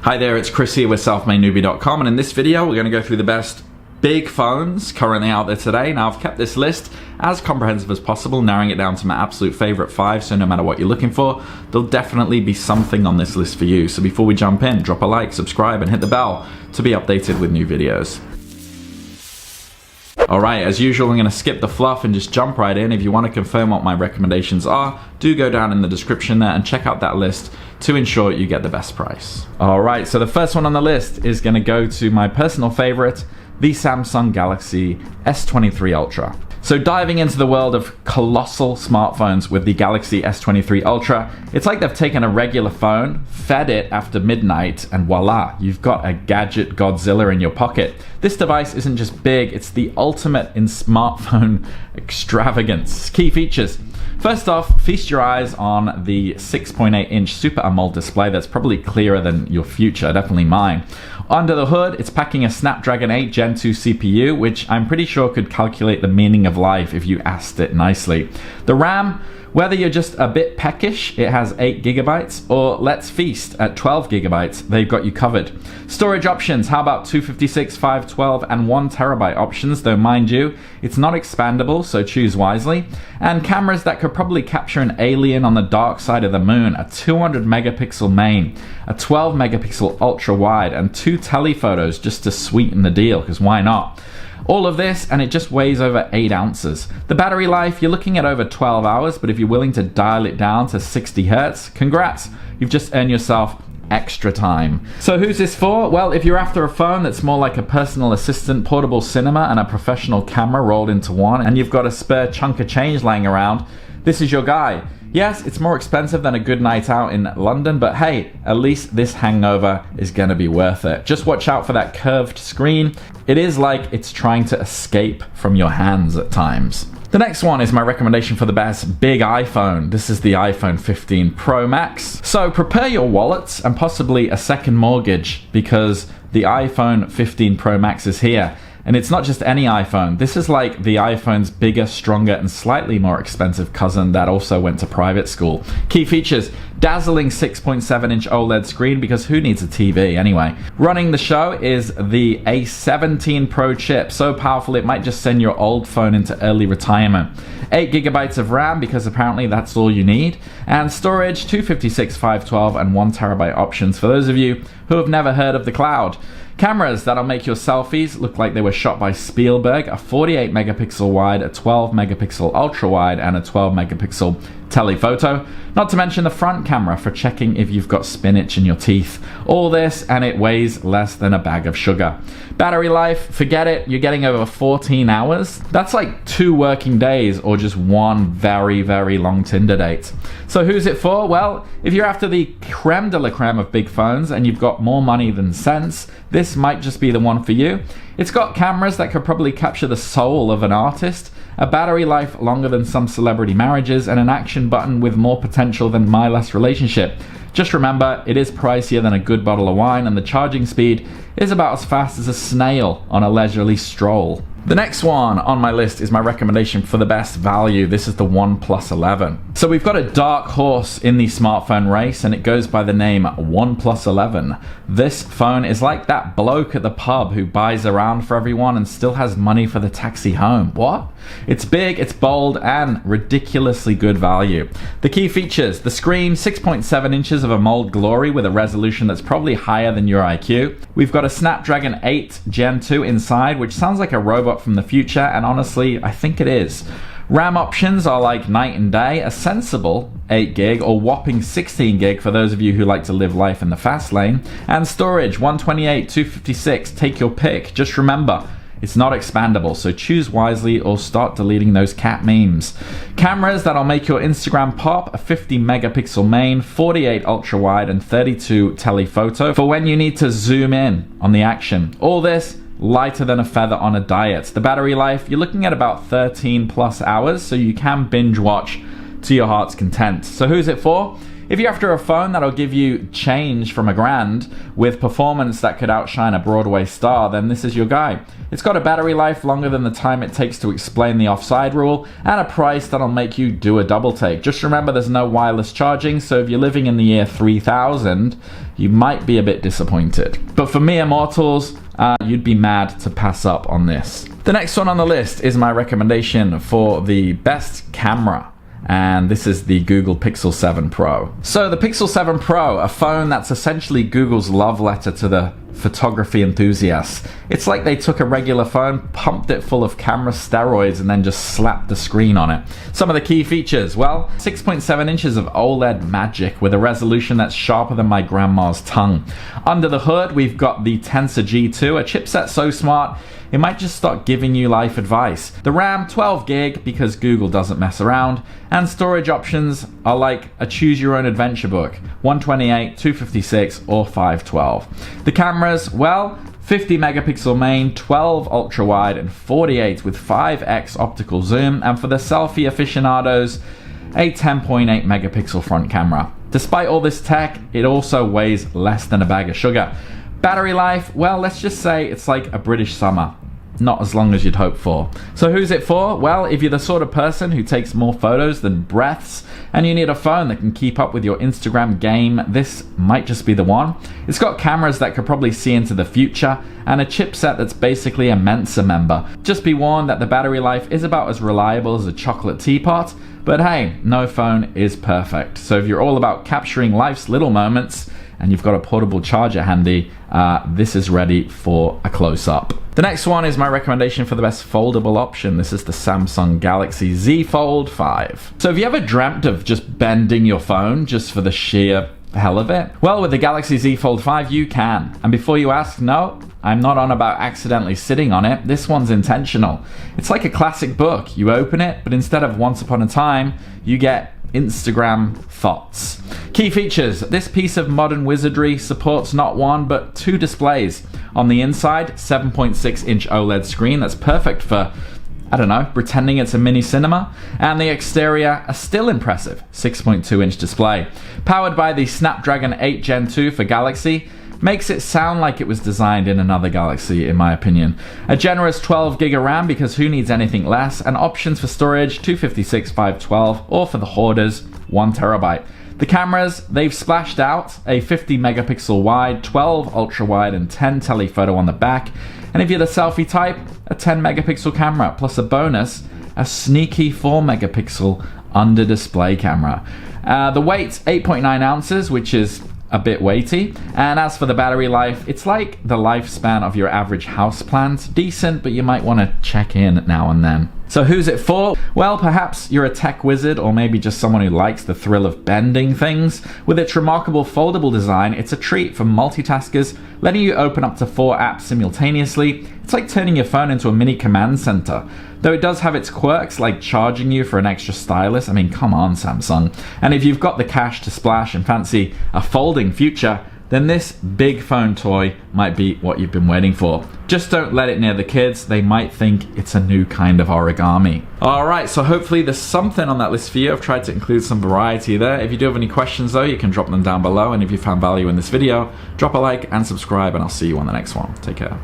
Hi there, it's Chris here with selfmadenewbie.com, and in this video we're going to go through the best big phones currently out there today. Now I've kept this list as comprehensive as possible, narrowing it down to my absolute favorite 5, so no matter what you're looking for, there'll definitely be something on this list for you. So before we jump in, drop a like, subscribe, and hit the bell to be updated with new videos. Alright, as usual, I'm going to skip the fluff and just jump right in. If you want to confirm what my recommendations are, do go down in the description there and check out that list to ensure you get the best price. Alright, so the first one on the list is going to go to my personal favorite, the Samsung Galaxy S23 Ultra. So diving into the world of colossal smartphones with the Galaxy S23 Ultra, it's like they've taken a regular phone, fed it after midnight, and voila, you've got a gadget Godzilla in your pocket. This device isn't just big, it's the ultimate in smartphone extravagance. Key features. First off, feast your eyes on the 6.8-inch Super AMOLED display that's probably clearer than your future, definitely mine. Under the hood, it's packing a Snapdragon 8 Gen 2 CPU, which I'm pretty sure could calculate the meaning of life if you asked it nicely. The RAM, whether you're just a bit peckish, it has 8 GB, or let's feast at 12 GB, they've got you covered. Storage options, how about 256, 512, and 1 TB options, though mind you, it's not expandable, so choose wisely. And cameras that could probably capture an alien on the dark side of the moon, a 200 megapixel main, a 12 megapixel ultra wide, and 2 telephotos just to sweeten the deal, because why not? All of this, and it just weighs over 8 ounces. The battery life, you're looking at over 12 hours, but if you're willing to dial it down to 60 Hertz, congrats, you've just earned yourself extra time. So who's this for? Well, if you're after a phone that's more like a personal assistant, portable cinema, and a professional camera rolled into one, and you've got a spare chunk of change laying around, this is your guy. Yes, it's more expensive than a good night out in London, but hey, at least this hangover is gonna be worth it. Just watch out for that curved screen. It is like it's trying to escape from your hands at times. The next one is my recommendation for the best big iPhone. This is the iPhone 15 Pro Max. So prepare your wallets and possibly a second mortgage, because the iPhone 15 Pro Max is here. And it's not just any iPhone. This is like the iPhone's bigger, stronger, and slightly more expensive cousin that also went to private school. Key features, dazzling 6.7-inch OLED screen, because who needs a TV anyway? Running the show is the A17 Pro chip, so powerful it might just send your old phone into early retirement. 8 GB of RAM, because apparently that's all you need. And storage, 256, 512, and 1 TB options for those of you who have never heard of the cloud. Cameras that'll make your selfies look like they were shot by Spielberg, a 48 megapixel wide, a 12 megapixel ultra wide, and a 12 megapixel telephoto. Not to mention the front camera for checking if you've got spinach in your teeth. All this, and it weighs less than a bag of sugar. Battery life, forget it, you're getting over 14 hours. That's like 2 working days or just one very, very long Tinder date. So who's it for? Well, if you're after the creme de la creme of big phones and you've got more money than sense, this might just be the one for you. It's got cameras that could probably capture the soul of an artist, a battery life longer than some celebrity marriages, and an action button with more potential than my last relationship. Just remember, it is pricier than a good bottle of wine, and the charging speed is about as fast as a snail on a leisurely stroll. The next one on my list is my recommendation for the best value. This is the OnePlus 11. So we've got a dark horse in the smartphone race, and it goes by the name OnePlus 11. This phone is like that bloke at the pub who buys around for everyone and still has money for the taxi home. What? It's big, it's bold, and ridiculously good value. The key features, the screen, 6.7 inches of AMOLED glory with a resolution that's probably higher than your IQ. We've got a Snapdragon 8 Gen 2 inside, which sounds like a robot from the future, and honestly, I think it is. RAM options are like night and day, a sensible 8 gig or whopping 16 gig for those of you who like to live life in the fast lane, and storage 128, 256, take your pick. Just remember, it's not expandable, so choose wisely or start deleting those cat memes. Cameras that'll make your Instagram pop, a 50 megapixel main, 48 ultra wide, and 32 telephoto for when you need to zoom in on the action. All this lighter than a feather on a diet. The battery life, you're looking at about 13 plus hours, so you can binge watch to your heart's content. So who's it for? If you're after a phone that'll give you change from $1,000 with performance that could outshine a Broadway star, then this is your guy. It's got a battery life longer than the time it takes to explain the offside rule, and a price that'll make you do a double take. Just remember there's no wireless charging, so if you're living in the year 3000, you might be a bit disappointed. But for mere mortals, you'd be mad to pass up on this. The next one on the list is my recommendation for the best camera. And this is the Google Pixel 7 Pro. So the Pixel 7 Pro, a phone that's essentially Google's love letter to the photography enthusiasts. It's like they took a regular phone, pumped it full of camera steroids, and then just slapped the screen on it. Some of the key features, well, 6.7 inches of OLED magic with a resolution that's sharper than my grandma's tongue. Under the hood, we've got the Tensor G2, a chipset so smart, it might just start giving you life advice. The RAM, 12 gig, because Google doesn't mess around, and storage options are like a choose your own adventure book, 128, 256, or 512. The cameras, well, 50 megapixel main, 12 ultra wide, and 48 with 5x optical zoom, and for the selfie aficionados, a 10.8 megapixel front camera. Despite all this tech, it also weighs less than a bag of sugar. Battery life, well, let's just say it's like a British summer. Not as long as you'd hope for. So who's it for? Well, if you're the sort of person who takes more photos than breaths, and you need a phone that can keep up with your Instagram game, this might just be the one. It's got cameras that could probably see into the future, and a chipset that's basically a Mensa member. Just be warned that the battery life is about as reliable as a chocolate teapot, but hey, no phone is perfect. So if you're all about capturing life's little moments, and you've got a portable charger handy, this is ready for a close-up. The next one is my recommendation for the best foldable option. This is the Samsung Galaxy Z Fold 5. So have you ever dreamt of just bending your phone just for the sheer hell of it? Well, with the Galaxy Z Fold 5, you can. And before you ask, no, I'm not on about accidentally sitting on it. This one's intentional. It's like a classic book. You open it, but instead of once upon a time, you get Instagram thoughts. Key features. This piece of modern wizardry supports not one, but two displays. On the inside, 7.6 inch OLED screen that's perfect for, I don't know, pretending it's a mini cinema. And the exterior, a still impressive 6.2 inch display. Powered by the Snapdragon 8 Gen 2 for Galaxy, makes it sound like it was designed in another galaxy, in my opinion. A generous 12 gig of RAM, because who needs anything less, and options for storage, 256, 512, or for the hoarders, 1 terabyte. The cameras, they've splashed out a 50 megapixel wide, 12 ultra wide, and 10 telephoto on the back. And if you're the selfie type, a 10 megapixel camera, plus a bonus, a sneaky 4 megapixel under display camera. The weight, 8.9 ounces, which is a bit weighty. And as for the battery life, it's like the lifespan of your average houseplant. Decent, but you might want to check in now and then. So who's it for? Well, perhaps you're a tech wizard, or maybe just someone who likes the thrill of bending things. With its remarkable foldable design, it's a treat for multitaskers, letting you open up to 4 apps simultaneously. It's like turning your phone into a mini command center. Though it does have its quirks, like charging you for an extra stylus. I mean, come on, Samsung. And if you've got the cash to splash and fancy a folding future, then this big phone toy might be what you've been waiting for. Just don't let it near the kids. They might think it's a new kind of origami. Alright, so hopefully there's something on that list for you. I've tried to include some variety there. If you do have any questions though, you can drop them down below. And if you found value in this video, drop a like and subscribe, and I'll see you on the next one. Take care.